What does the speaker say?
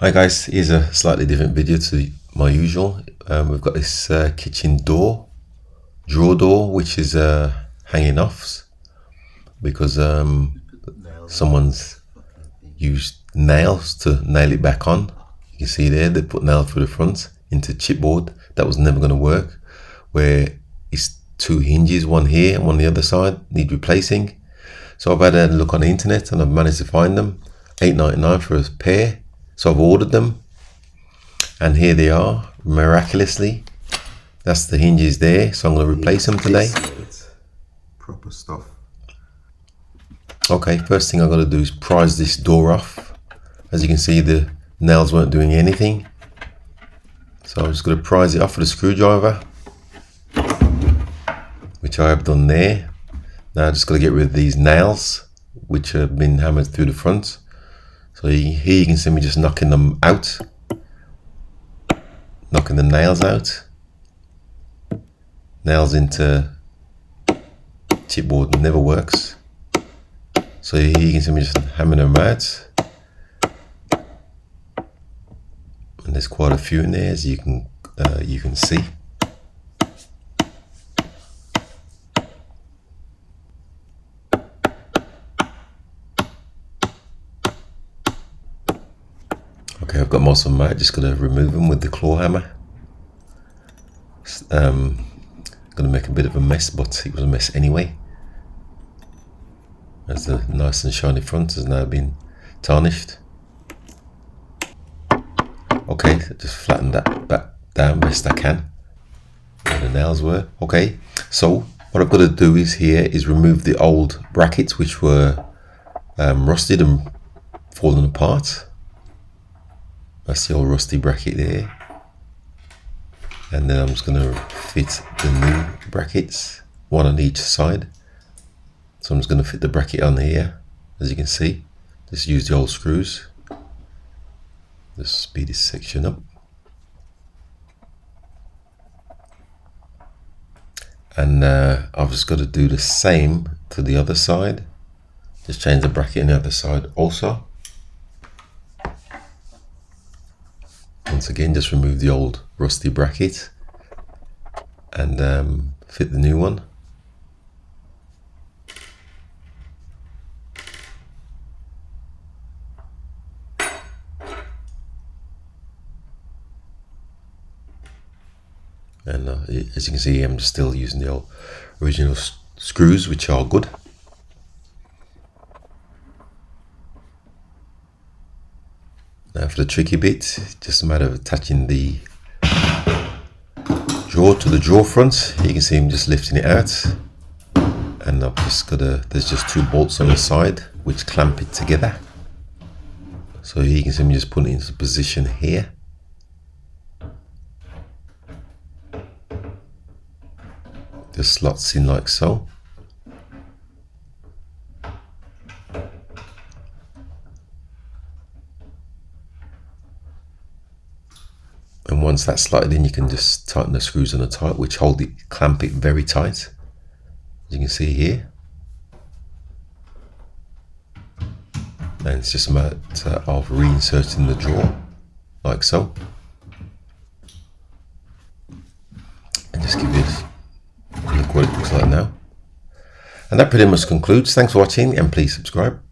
Hi guys, here's a slightly different video to my usual. We've got this kitchen drawer door which is hanging off because someone's used nails to nail it back on. You can see there they put nails through the front into chipboard. That was never going to work, where it's two hinges, one here and one on the other side, need replacing. So I've had a look on the internet and I've managed to find them, $8.99 for a pair. So I've ordered them and here they are, miraculously. That's the hinges there, so I'm going to replace them today. Proper stuff. Okay, first thing I've got to do is prise this door off. As you can see, the nails weren't doing anything, so I'm just going to prise it off with a screwdriver, which I have done there. Now I'm just going to get rid of these nails which have been hammered through the front. So here you can see me just knocking them out, knocking the nails out. Nails into chipboard never works. So here you can see me just hammering them out. And there's quite a few in there, as you can see. Okay, I've got most of them out. Just gonna remove them with the claw hammer. Gonna make a bit of a mess, but it was a mess anyway, as the nice and shiny front has now been tarnished. Okay, just flatten that back down best I can where the nails were. Okay, so what I've got to do is remove the old brackets which were rusted and fallen apart. That's the old rusty bracket there. And then I'm just going to fit the new brackets, one on each side. So I'm just going to fit the bracket on here, as you can see. Just use the old screws. Just speed this section up. And I've just got to do the same to the other side. Just change the bracket on the other side also. Once again, just remove the old rusty bracket and fit the new one. And as you can see, I'm still using the old original screws, which are good. Now for the tricky bit, just a matter of attaching the drawer to the drawer front. You can see I'm just lifting it out, and I've just got there's just two bolts on the side which clamp it together. So here you can see me just putting it into position here. Just slots in like so. And once that's slotted in, you can just tighten the screws on the tight, which hold it, clamp it very tight, as you can see here. And it's just a matter of reinserting the drawer, like so. And just give it a look what it looks like now. And that pretty much concludes. Thanks for watching, and please subscribe.